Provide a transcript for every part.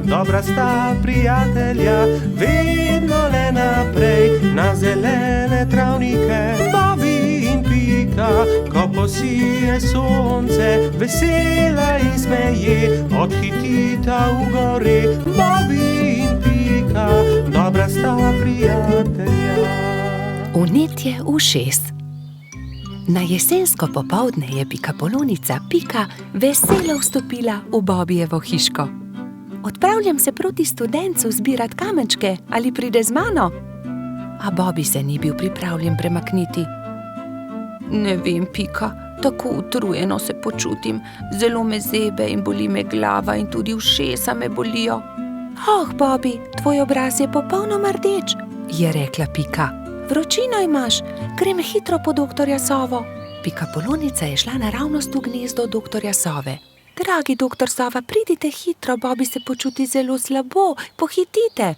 dobra sta prijatelja, vedno le naprej na zelene travnike. Bobby in Pika, ko posije sonce, vesela in smeje, odhitita v gori. Bobby in Pika, dobra sta prijatelja. Vnetje ušes. Na jesensko popoldne je pikapolonica Pika veselo vstopila v Bobbyjevo hiško. Odpravljam se proti studencu zbirat kamenčke, ali pride z mano? A Bobby se ni bil pripravljen premakniti. Ne vem, Pika, tako utrujeno se počutim. Zelo me zebe in boli me glava in tudi ušesa me bolijo. Bobby, tvoj obraz je popolnoma rdeč, je rekla Pika. Vročino imaš, grem hitro po doktorja Sovo. Pikapolonica je šla naravnost v gnezdo doktorja Sove. Dragi doktor Sova, pridite hitro, Bobby se počuti zelo slabo, pohitite.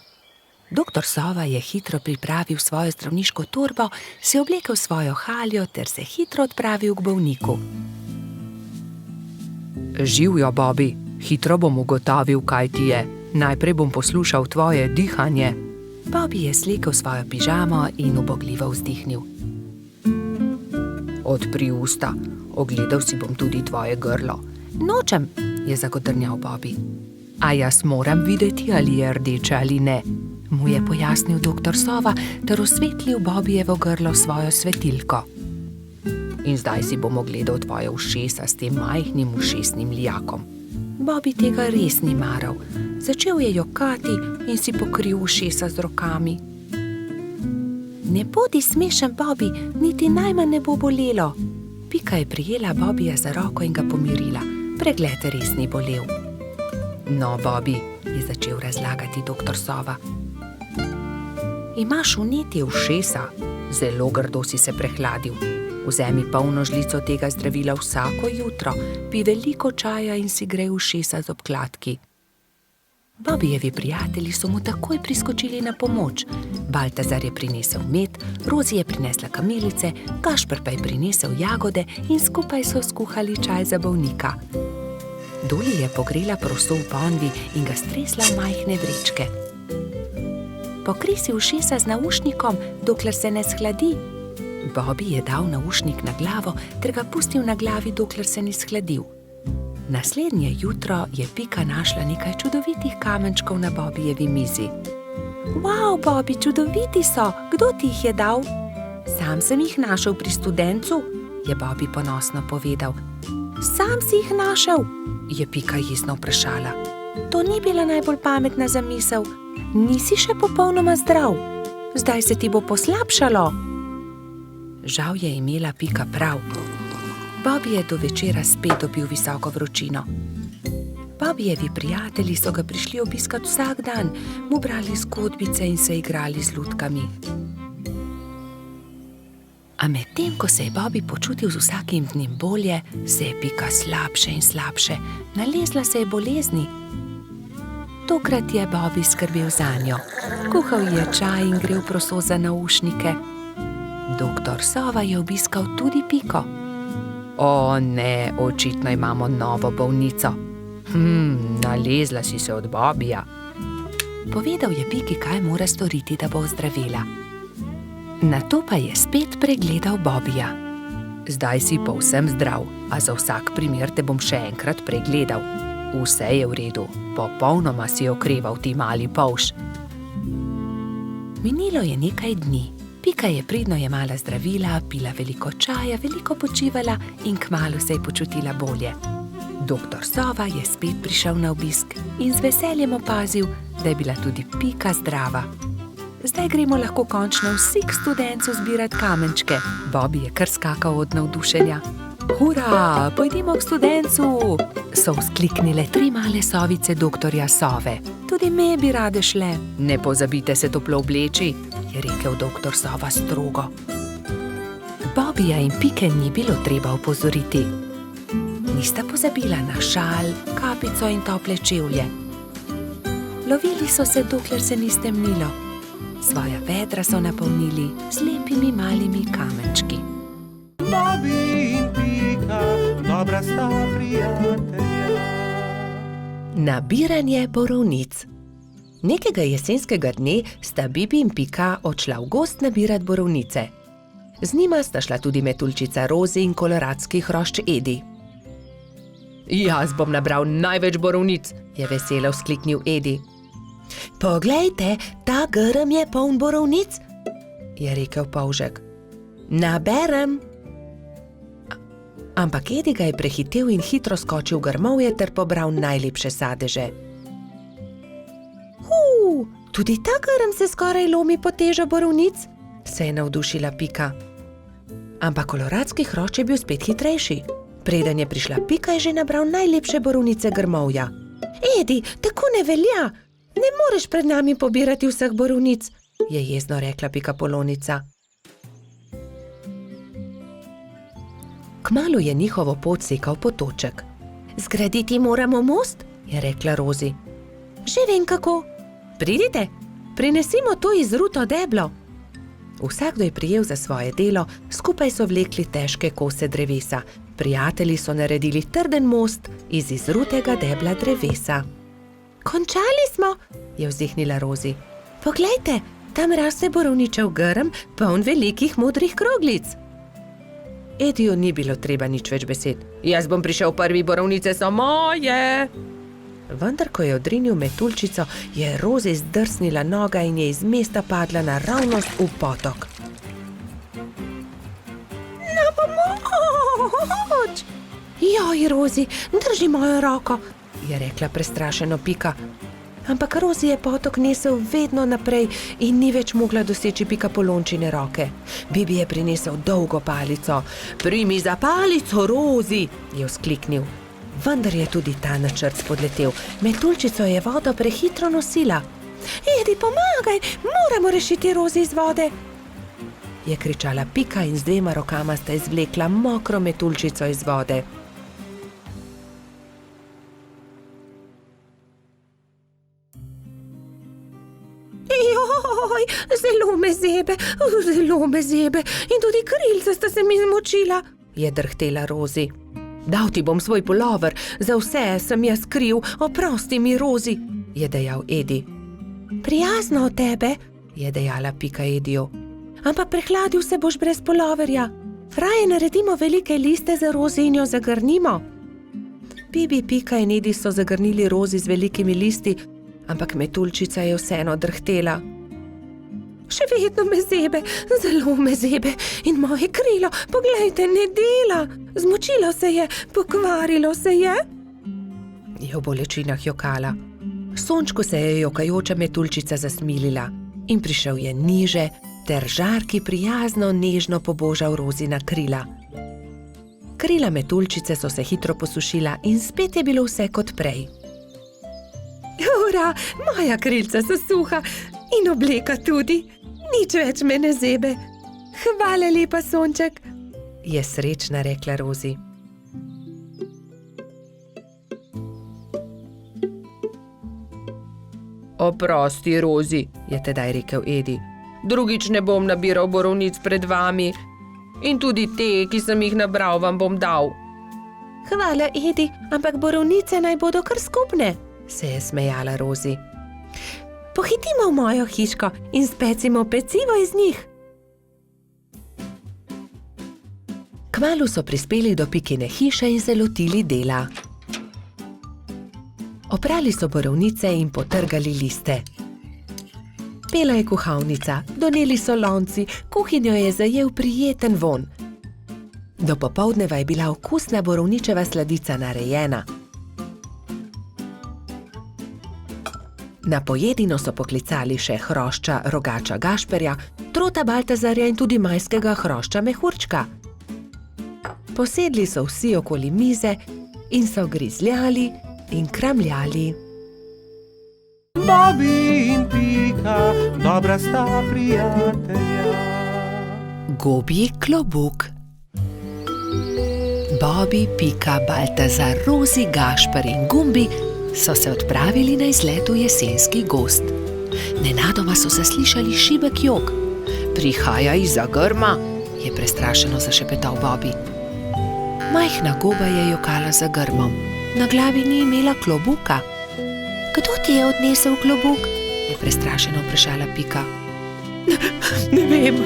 Doktor Sova je hitro pripravil svojo zdravniško torbo, si oblekel svojo haljo ter se hitro odpravil k bolniku. Živjo, Bobby, hitro bom ugotovil, kaj ti je. Najprej bom poslušal tvoje dihanje. Bobby je slekel svojo pižamo in ubogljivo vzdihnil. Odpri usta, ogledal si bom tudi tvoje grlo. Nočem, je zagodrnjal Bobby. A jaz moram videti, ali je rdeče ali ne, mu je pojasnil doktor Sova ter osvetlil Bobbyjevo grlo svojo svetilko. In zdaj si bom ogledal tvoje ušesa s tem majhnim ušesnim lijakom. Bobby tega res ni maral. Začel je jokati in si pokril ušesa z rokami. Ne bodi smešen, Bobby, niti najmanj ne bo bolelo. Pika je prijela Bobbyja za roko in ga pomirila. Pregled res ni bolel. No, Bobby, je začel razlagati doktor Sova. Imaš vnetje ušesa, zelo grdo si se prehladil. Vzemi polno žlico tega zdravila vsako jutro, pij veliko čaja in si grej ušesa z obkladki. Bobbyjevi prijatelji so mu takoj priskočili na pomoč. Baltazar je prinesel med, Rozi je prinesla kamilice, Gašper pa je prinesel jagode in skupaj so skuhali čaj za bolnika. Doli je pogrela proso v ponvi in ga stresla v majhne vrečke. Pokri si ušesa z naušnikom, dokler se ne shladi. Bobby je dal naušnik na glavo ter ga pustil na glavi, dokler se ni shladil. Naslednje jutro je Pika našla nekaj čudovitih kamenčkov na Bobbyjevi mizi. Wow, Bobby, čudoviti so! Kdo ti jih je dal? Sam sem jih našel pri studencu, je Bobby ponosno povedal. Sam si jih našel? Je Pika jezno vprašala. To ni bila najbolj pametna zamisel. Nisi še popolnoma zdrav. Zdaj se ti bo poslabšalo. Žal je imela Pika prav. Bobby je do večera spet dobil visoko vročino. Bobbyjevi prijatelji so ga prišli obiskat vsak dan, mu brali zgodbice in se igrali z lutkami. A medtem, ko se je Bobby počutil z vsakim dnem bolje, se je Pika slabše in slabše. Nalezla se je bolezni. Tokrat je Bobby skrbel zanjo. Kuhal je čaj in grel proso za naušnike. Doktor Sova je obiskal tudi Piko. O ne, očitno imamo novo bolnico. Nalezla si se od Bobbyja. Povedal je Piki, kaj mora storiti, da bo ozdravila. Nato pa je spet pregledal Bobbyja. Zdaj si povsem zdrav, a za vsak primer te bom še enkrat pregledal. Vse je v redu, popolnoma si okreval, ti mali polž. Minilo je nekaj dni. Pika je pridno jemala zdravila, pila veliko čaja, veliko počivala in kmalu se je počutila bolje. Doktor Sova je spet prišel na obisk in z veseljem opazil, da je bila tudi Pika zdrava. Zdaj gremo lahko končno vsi k studencu zbirat kamenčke. Bobby je kar skakal od navdušenja. Hura, pojdimo k studencu, so vzkliknile 3 male sovice doktorja Sove. Tudi me bi rade šle. Ne pozabite se toplo obleči, je rekel doktor Sova strogo. Bobbyja in Pike ni bilo treba opozoriti. Nista pozabila na šal, kapico in tople čevlje. Lovili so se, dokler se ni stemnilo. Svoja vedra so napolnili z lepimi malimi kamenčki. Bobby in Pika, dobra sta prijatelja. Nabiranje borovnic. Nekega jesenskega dne sta Bibi in Pika odšla v gozd nabirat borovnice. Z njima sta šla tudi metuljčica Rozi in koloradski hrošč Edi. Jaz bom nabral največ borovnic, je veselo vzkliknil Edi. Poglejte, ta grm je poln borovnic, je rekel polžek. Naberem. Ampak Edi ga je prehitel in hitro skočil v grmovje ter pobral najlepše sadeže. Tudi ta grm se skoraj lomi pod težo borovnic, se je navdušila Pika. Ampak koloradski hrošč je bil spet hitrejši. Preden je prišla Pika, je že nabral najlepše borovnice grmovja. Edi, tako ne velja! Ne moreš pred nami pobirati vseh borovnic, je jezno rekla Pikapolonica. Kmalu je njihovo pot sekal potoček. Zgraditi moramo most, je rekla Rozi. Že vem kako. Pridite, prinesimo to izruto deblo. Vsakdo je prijel za svoje delo, skupaj so vlekli težke kose drevesa. Prijatelji so naredili trden most iz izrutega debla drevesa. Končali smo, je vzdihnila Rozi. Poglejte, tam raste borovničev grm, poln velikih modrih kroglic. Ediju ni bilo treba nič več besed. Jaz bom prišel prvi, borovnice so moje. Vendar, ko je odrinil metuljčico, je Rozi zdrsnila noga in je iz mesta padla naravnost v potok. Na pomoč! Joj, Rozi, drži mojo roko, je rekla prestrašeno Pika. Ampak Rozi je potok nesel vedno naprej in ni več mogla doseči Pikapolončine roke. Bibi je prinesel dolgo palico. Primi za palico, Rozi, je vzkliknil. Vendar je tudi ta načrt spodletel. Metuljčico je vodo prehitro nosila. Edi, pomagaj, moramo rešiti Rozi iz vode, je kričala Pika in z dvema rokama sta izvlekla mokro metuljčico iz vode. Joj, zelo me zebe in tudi krilca sta se mi zmočila, je drhtela Rozi. Dal ti bom svoj pulover, za vse sem jaz kriv, oprosti mi, Rozi, je dejal Edi. Prijazno od tebe, je dejala Pika Ediju. Ampak prehladil se boš brez puloverja. Raje naredimo velike liste za Rozi in jo zagrnimo. Bibi, Pika in Edi so zagrnili Rozi z velikimi listi, ampak metuljčica je vseeno drhtela. Še vedno me zebe, zelo me zebe in moje krilo, poglejte, ne dela. Zmočilo se je, pokvarilo se je. Je v bolečinah jokala. Sončku se je jokajoča metuljčica zasmilila in prišel je niže ter žarki prijazno nežno pobožal Rozina krila. Krila metuljčice so se hitro posušila in spet je bilo vse kot prej. Ura, moja krilca so suha in obleka tudi. Nič več me ne zebe. Hvala lepa, sonček, je srečna rekla Rozi. Oprosti, Rozi, je tedaj rekel Edi. Drugič ne bom nabiral borovnic pred vami. In tudi te, ki sem jih nabral, vam bom dal. Hvala, Edi, ampak borovnice naj bodo kar skupne, se je smejala Rozi. Pohitimo v mojo hiško in specimo pecivo iz njih. Kmalu so prispeli do Pikine hiše in se lotili dela. Oprali so borovnice in potrgali liste. Pela je kuhalnica, doneli so lonci, kuhinjo je zajel prijeten vonj. Do popoldneva je bila okusna borovničeva sladica narejena. Na pojedino so poklicali še hrošča rogača Gašperja, trota Baltazarja in tudi majskega hrošča Mehurčka. Posedli so vsi okoli mize in so grizljali in kramljali. Bobi in Pika, dobra sta prijatelja. Gobji klobuk. Bobi, Pika, Baltazar, Rozi, Gašper in Gumbi so se odpravili na izlet v jesenski gozd. Nenadoma so zaslišali šibek jok. Prihaja izza grma, je prestrašeno zašepetal Bobi. Majhna goba je jokala za grmom. Na glavi ni imela klobuka, Kdo ti je odnesel klobuk? Je prestrašeno vprašala Pika. Ne vem,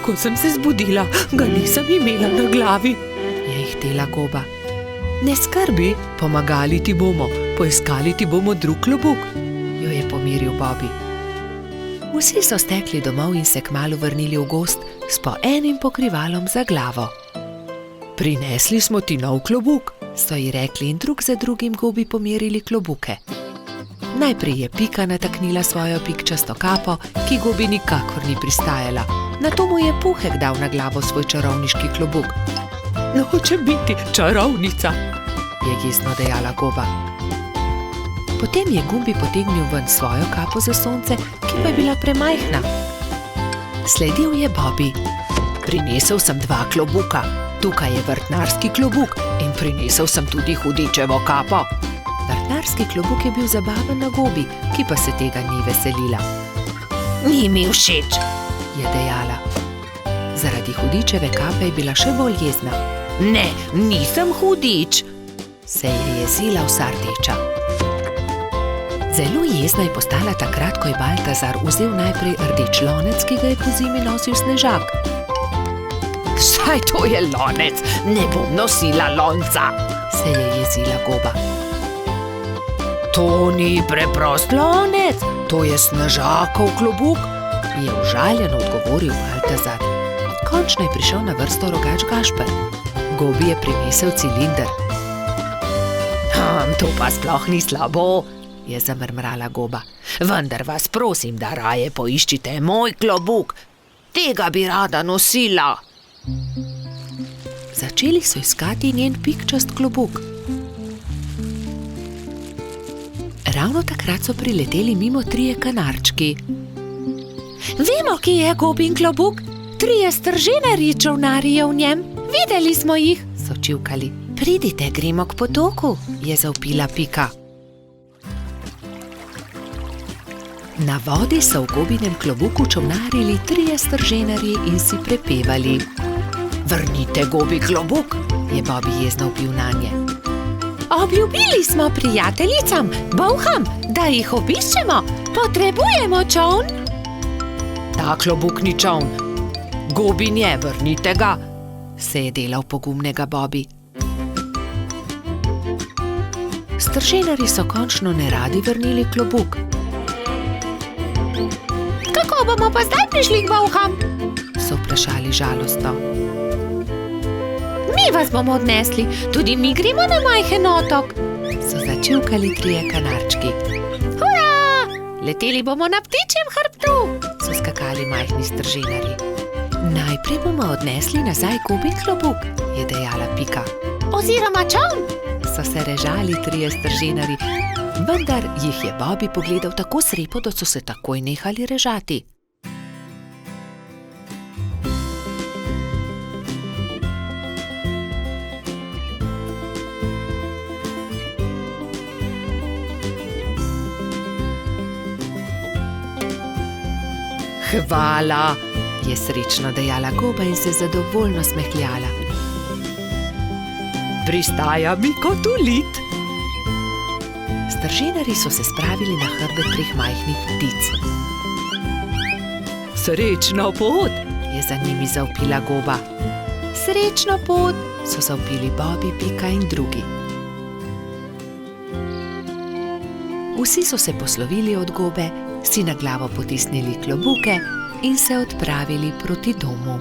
ko sem se zbudila, ga nisem imela na glavi, je ihtela Goba. Ne skrbi, pomagali ti bomo, poiskali ti bomo drug klobuk, jo je pomiril Bobby. Vsi so stekli domov in se kmalu vrnili v gozd s po enim pokrivalom za glavo. Prinesli smo ti nov klobuk, so ji rekli in drug za drugim Gobi pomerili klobuke. Najprej je Pika nataknila svojo pikčasto kapo, ki Gobi nikakor ni pristajala. Nato mu je Puhek dal na glavo svoj čarovniški klobuk. Hočem biti čarovnica, je jezno dejala Goba. Potem je Gumbi potegnil ven svojo kapo za sonce, ki pa je bila premajhna. Sledil je Bobby. Prinesel sem 2 klobuka, tukaj je vrtnarski klobuk in prinesel sem tudi hudičevo kapo. Vrtnarski klobuk je bil zabaven na Gobi, ki pa se tega ni veselila. Ni mi všeč, je dejala. Zaradi hudičeve kape je bila še bolj jezna. Ne, nisem hudič, se je jezila vsa rdeča. Zelo jezna je postala takrat, ko je Baltazar vzel najprej rdeč lonec, ki ga je pozimi nosil Snežak. Saj to je lonec, ne bom nosila lonca, se je jezila Goba. To ni preprost lonec, to je Snežakov klobuk, je užaljeno odgovoril Baltazar. Končno je prišel na vrsto rogač Gašper. Gobi je prinesel cilinder. To pa sploh ni slabo, je zamrmrala Goba. Vendar vas prosim, da raje poiščite moj klobuk. Tega bi rada nosila. Začeli so iskati njen pikčast klobuk. Ravno takrat so prileteli mimo 3 kanarčki. Vemo, kje je Gobin klobuk. 3 stržinarji čolnarijo v njem. Videli smo jih, so čivkali. Pridite, gremo k potoku, je zavpila Pika. Na vodi so v Gobinem klobuku čolnarili 3 stržinarji in si prepevali. Vrnite Gobi klobuk, je Bobby jezno vpil nanje. Obljubili smo prijateljicam, bolham, da jih obiščemo. Potrebujemo čoln. Ta klobuk ni čoln. Gobin je, vrnite ga, se je delal pogumnega Bobby. Stržinarji so končno neradi vrnili klobuk. Kako bomo pa zdaj prišli k bolham? So vprašali žalostno. Mi vas bomo odnesli, tudi mi gremo na majhen otok, so začivkali 3 kanarčki. Hurra! Leteli bomo na ptičjem hrbtu, so skakali majhni stržinarji. Najprej bomo odnesli nazaj Gobin klobuk, je dejala Pika. Oziroma čoln, so se režali 3 stržinarji, vendar jih je Bobby pogledal tako srepo, da so se takoj nehali režati. Hvala, je srečno dejala Goba in se zadovoljno smehljala. Pristaja mi kot ulit. Stržinarji so se spravili na hrbet 3 majhnih ptic. Srečno pot, je za njimi zavpila Goba. Srečno pot, so zavpili Bobby, Pika in drugi. Vsi so se poslovili od Gobe, si na glavo potisnili klobuke in se odpravili proti domu.